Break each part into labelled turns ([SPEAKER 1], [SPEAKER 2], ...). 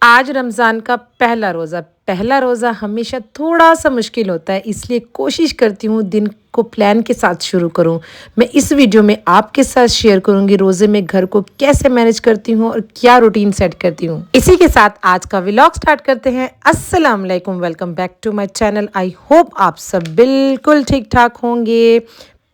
[SPEAKER 1] आज रमज़ान का पहला रोज़ा हमेशा थोड़ा-सा मुश्किल होता है, इसलिए कोशिश करती हूँ दिन को प्लान के साथ शुरू करूँ। मैं इस वीडियो में आपके साथ शेयर करूँगी रोज़े में घर को कैसे मैनेज करती हूँ और क्या रूटीन सेट करती हूँ। इसी के साथ आज का व्लॉग स्टार्ट करते हैं। अस्सलाम वालेकुम, welcome back to my channel. I hope आप सब बिल्कुल ठीक-ठाक होंगे।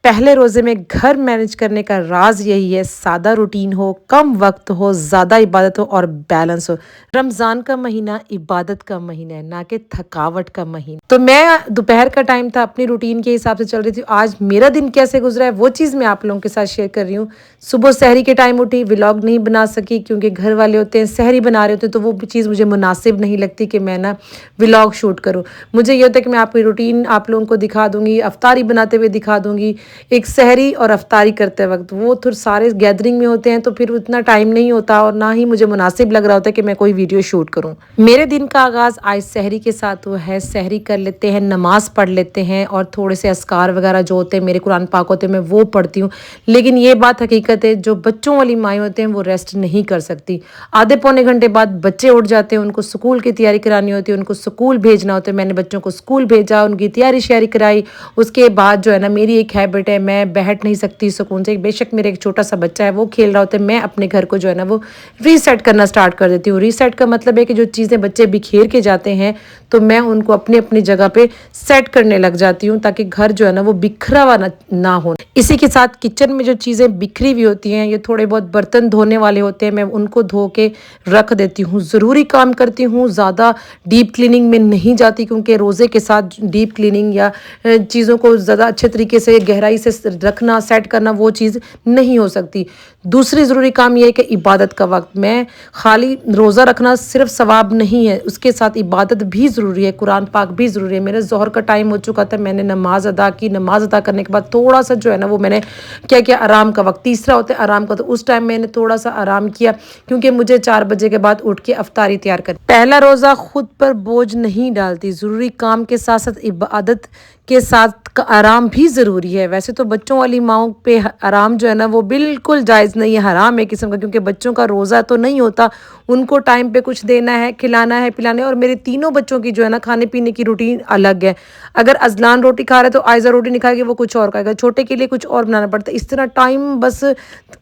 [SPEAKER 1] पहले रोज़े में घर मैनेज करने का राज यही है, सादा रूटीन हो, कम वक्त हो, ज़्यादा इबादत हो और बैलेंस हो। रमज़ान का महीना इबादत का महीना है, ना कि थकावट का महीना। तो मैं दोपहर का टाइम था, अपनी रूटीन के हिसाब से चल रही थी। आज मेरा दिन कैसे गुजरा है वो चीज़ मैं आप लोगों के साथ शेयर कर रही हूँ। सुबह सहरी के टाइम उठी, व्लॉग नहीं बना सकी क्योंकि घर वाले होते हैं, सहरी बना रहे होते हैं, तो वो चीज़ मुझे मुनासिब नहीं लगती कि मैं ना व्लॉग शूट करूँ। मुझे ये होता है कि मैं आपकी रूटीन आप लोगों को दिखा दूँगी, अफ्तारी बनाते हुए दिखा दूँगी। एक सहरी और अफ्तारी करते वक्त वो तो सारे गैदरिंग में होते हैं, तो फिर उतना टाइम नहीं होता और ना ही मुझे मुनासिब लग रहा होता है कि मैं कोई वीडियो शूट करूं। मेरे दिन का आगाज़ आज सहरी के साथ हुआ है। सहरी कर लेते हैं, नमाज पढ़ लेते हैं और थोड़े से अस्कार वगैरह जो होते हैं मेरे कुरान पाक होते हैं मैं वो पढ़ती हूँ। लेकिन ये बात हकीकत है, जो बच्चों वाली माएँ होते हैं वो रेस्ट नहीं कर सकती। आधे पौने घंटे बाद बच्चे उठ जाते हैं, उनको स्कूल की तैयारी करानी होती है, उनको स्कूल भेजना होता है। मैंने बच्चों को स्कूल भेजा, उनकी तैयारी श्यारी कराई। उसके बाद जो है ना, मेरी एक हैबिट है, मैं बैठ नहीं सकती सुकून से। बेशक मेरे एक छोटा सा बच्चा है, वो खेल रहा होता है, मैं अपने घर को जो है ना वो रीसेट करना स्टार्ट कर देती हूँ। रीसेट का मतलब है कि जो चीज़ें बच्चे बिखेर के जाते हैं तो मैं उनको अपनी अपनी जगह पे सेट करने लग जाती हूँ, ताकि घर जो है ना वो बिखरा हुआ ना हो। इसी के साथ किचन में जो चीज़ें बिखरी हुई होती हैं, ये थोड़े बहुत बर्तन धोने वाले होते हैं, मैं उनको धो के रख देती हूँ। ज़रूरी काम करती हूँ, ज़्यादा डीप क्लीनिंग में नहीं जाती क्योंकि रोज़े के साथ डीप क्लीनिंग या चीज़ों को ज़्यादा अच्छे तरीके से गहराई से रखना, सेट करना, वो चीज़ नहीं हो सकती। दूसरी ज़रूरी काम यह है कि इबादत का वक्त, मैं खाली रोज़ा रखना सिर्फ सवाब नहीं है, उसके साथ इबादत भी ज़रूरी है, कुरान पाक भी ज़रूरी है। मेरा ज़ोहर का टाइम हो चुका था, मैंने नमाज अदा की। नमाज अदा करने के बाद थोड़ा सा जो है ना वो मैंने क्या किया, आराम का वक्त तीसरा होता है आराम का, तो उस टाइम मैंने थोड़ा सा आराम किया क्योंकि मुझे 4 बजे के बाद उठ के अफ्तारी तैयार कर। पहला रोज़ा खुद पर बोझ नहीं डालती, ज़रूरी काम के साथ साथ इबादत के साथ आराम भी ज़रूरी है। वैसे तो बच्चों वाली माओं पे आराम जो है ना वो बिल्कुल जायज़ नहीं है, हराम है किस्म का, क्योंकि बच्चों का रोज़ा तो नहीं होता, उनको टाइम पे कुछ देना है, खिलाना है, पिलाना है। और मेरे तीनों बच्चों की जो है ना खाने पीने की रूटीन अलग है। अगर अजलान रोटी खा रहे तो आयज़ा रोटी नहीं खाएगी, वो कुछ और खाएगा। छोटे के लिए कुछ और बनाना पड़ता है। इस तरह टाइम बस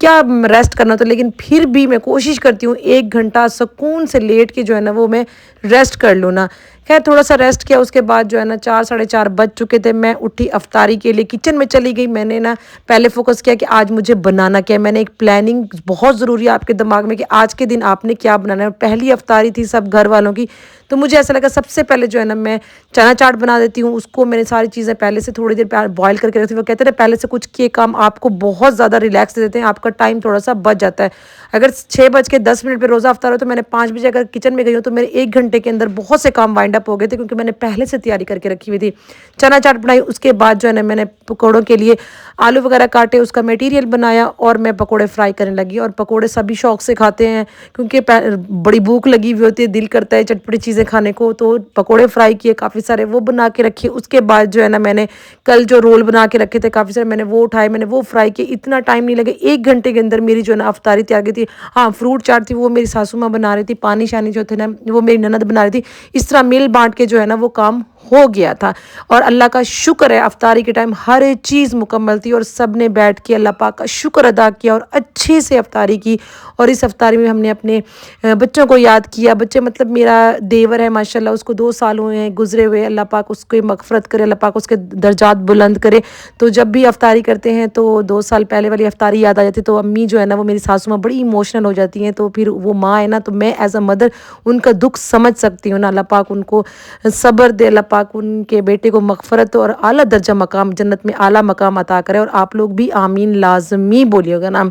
[SPEAKER 1] क्या रेस्ट करना होता है, लेकिन फिर भी मैं कोशिश करती हूँ 1 घंटा सुकून से लेट के जो है ना वो मैं रेस्ट कर लूँ ना। खैर थोड़ा सा रेस्ट किया, उसके बाद जो है ना 4 साढ़े 4 बज चुके थे, मैं उठी अफ्तारी के लिए किचन में चली गई। मैंने ना पहले फोकस किया कि आज मुझे बनाना क्या है। मैंने एक प्लानिंग बहुत ज़रूरी है आपके दिमाग में कि आज के दिन आपने क्या बनाना है। पहली अफ्तारी थी सब घर वालों की, तो मुझे ऐसा लगा सबसे पहले जो है ना मैं चना चाट बना देती हूँ। उसको मैंने सारी चीज़ें पहले से थोड़ी देर बॉयल करके रखती हूँ। वो कहते हैं पहले से कुछ किए काम आपको बहुत ज़्यादा रिलैक्स दे देते हैं, आपका टाइम थोड़ा सा बच जाता है। अगर 6:10 पे रोज़ा अफ्तार हो तो मैंने 5 बजे अगर किचन में गई हूँ तो मेरे 1 घंटे के अंदर बहुत से काम वाइंड अप हो गए थे, क्योंकि मैंने पहले से तैयारी करके रखी हुई थी। चना चाट बनाई, उसके बाद जो है ना मैंने पकौड़ों के लिए आलू वगैरह काटे, उसका मटेरियल बनाया और मैं पकौड़े फ्राई करने लगी। और पकौड़े सभी शौक से खाते हैं क्योंकि बड़ी भूख लगी हुई होती है, दिल करता है चटपटी चीज़ें खाने को, तो पकौड़े फ्राई किए काफ़ी सारे, वो बना के रखे। उसके बाद जो है ना मैंने कल जो रोल बना के रखे थे काफ़ी सारे, मैंने वो उठाए, मैंने वो फ्राई किए। इतना टाइम नहीं लगे, 1 घंटे के अंदर मेरी जो है ना अफ्तारी तैयार की थी। हाँ, फ्रूट चाट थी वो मेरी सासू माँ बना रही थी, पानी शानी जो थे ना वो मेरी ननद बना रही थी। इस तरह मिल बांट के जो है ना वो काम हो गया था। और अल्लाह का शुक्र है अफ्तारी के टाइम हर एक चीज़ मुकम्मल थी और सब ने बैठ के अल्लाह पाक का शुक्र अदा किया और अच्छे से अफ्तारी की। और इस अफ्तारी में हमने अपने बच्चों को याद किया। बच्चे मतलब मेरा देवर है माशाल्लाह, उसको 2 साल हुए हैं गुजरे हुए, अल्लाह पाक उसको मगफरत करे, अल्लाह पाक उसके दर्जात बुलंद करे। तो जब भी अफ्तारी करते हैं तो 2 साल पहले वाली अफ्तारी याद आ जाती है, तो अम्मी जो है ना वो मेरी सासू माँ बड़ी इमोशनल हो जाती हैं। तो फिर वो माँ है ना, तो मैं एज अ मदर उनका दुख समझ सकती हूँ ना। अल्लाह पाक उनको सब्र दे, अल्लाह पाक उनके बेटे को मगफरत और आला दर्जा मकाम, जन्नत में आला मकाम अता करे। और आप लोग भी आमीन लाजमी बोलिएगा ना।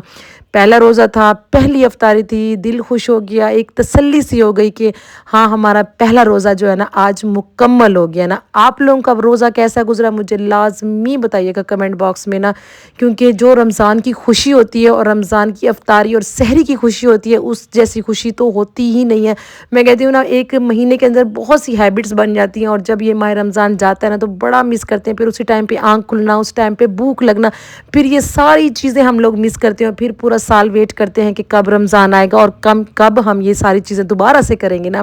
[SPEAKER 1] पहला रोज़ा था, पहली अफ्तारी थी, दिल खुश हो गया, एक तसल्ली सी हो गई कि हाँ हमारा पहला रोज़ा जो है ना आज मुकम्मल हो गया ना। आप लोगों का रोज़ा कैसा गुजरा मुझे लाजमी बताइएगा कमेंट बॉक्स में ना, क्योंकि जो रमज़ान की खुशी होती है और रमज़ान की अफ्तारी और सहरी की खुशी होती है, उस जैसी खुशी तो होती ही नहीं है। मैं कहती हूँ ना, एक महीने के अंदर बहुत सी हैबिट्स बन जाती हैं और जब ये माह रमज़ान जाता है ना तो बड़ा मिस करते हैं। फिर उसी टाइम पे आँख खुलना, उस टाइम पे भूख लगना, फिर ये सारी चीज़ें हम लोग मिस करते हैं और फिर पूरा سال ویٹ کرتے ہیں کہ کب رمضان آئے گا اور کب ہم یہ ساری چیزیں دوبارہ سے کریں گے نا،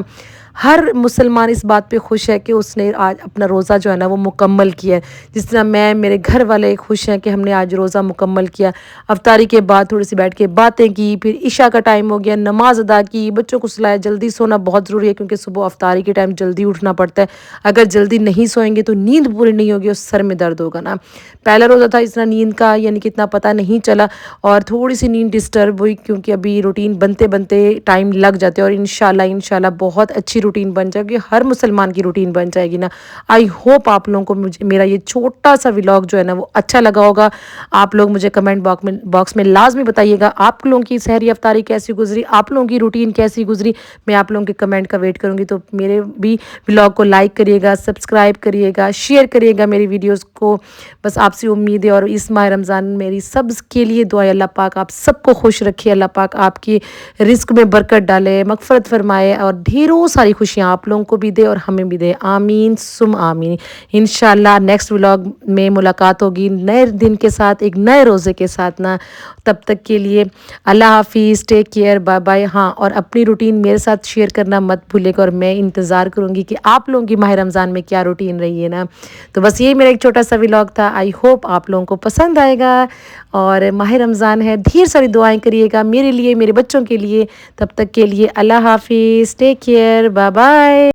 [SPEAKER 1] ہر مسلمان اس بات پہ خوش ہے کہ اس نے آج اپنا روزہ جو ہے نا وہ مکمل کیا ہے۔ جس طرح میرے گھر والے خوش ہیں کہ ہم نے آج روزہ مکمل کیا، افطاری کے بعد تھوڑی سی بیٹھ کے باتیں کی، پھر عشاء کا ٹائم ہو گیا، نماز ادا کی، بچوں کو سلایا۔ جلدی سونا بہت ضروری ہے کیونکہ صبح افطاری کے ٹائم جلدی اٹھنا پڑتا ہے، اگر جلدی نہیں سوئیں گے تو نیند پوری نہیں ہوگی اور سر میں درد ہوگا نا۔ پہلا روزہ تھا، اس طرح نیند کا یعنی کہ اتنا پتہ نہیں چلا، اور تھوڑی سی نیند ڈسٹرب ہوئی کیونکہ ابھی روٹین بنتے بنتے ٹائم لگ جاتے ہیں، اور انشاءاللہ بہت اچھی روٹین بن جائے گی، ہر مسلمان کی روٹین بن جائے گی نا۔ آئی ہوپ آپ لوگوں کو میرا یہ چھوٹا سا ولاگ جو ہے نا وہ اچھا لگا ہوگا۔ آپ لوگ مجھے کمنٹ باکس میں لازمی بتائیے گا آپ لوگوں کی سحری افطاری کیسی گزری، آپ لوگوں کی روٹین کیسی گزری۔ میں آپ لوگوں کے کمنٹ کا ویٹ کروں گی، تو میرے بھی ولاگ کو لائک کریے گا، سبسکرائب کریے گا، شیئر کریے گا میری ویڈیوز کو۔ بس آپ سے امید ہے، اور اس ماہ رمضان میری سب کے لیے دعا ہے، اللہ پاک آپ سب کو خوش رکھے، اللہ پاک آپ کی رزق میں برکت ڈالے، مغفرت فرمائے، اور ڈھیروں ساری خوشیاں آپ لوگوں کو بھی دے اور ہمیں بھی دے، آمین سم آمین۔ انشاءاللہ نیکسٹ ولاگ میں ملاقات ہوگی نئے دن کے ساتھ، ایک نئے روزے کے ساتھ نا۔ تب تک کے لیے اللہ حافظ، ٹیک کیئر، بائے بائے۔ ہاں، اور اپنی روٹین میرے ساتھ شیئر کرنا مت بھولے گا، اور میں انتظار کروں گی کہ آپ لوگوں کی ماہ رمضان میں کیا روٹین رہی ہے نا۔ تو بس یہی میرا ایک چھوٹا سا ولاگ تھا، آئی ہوپ آپ لوگوں کو پسند آئے گا، اور ماہ رمضان ہے، ڈھیر ساری دعائیں کریے گا میرے لیے، میرے بچوں کے لیے۔ تب تک کے لیے اللہ حافظ، ٹیک کیئر، بائے بائے۔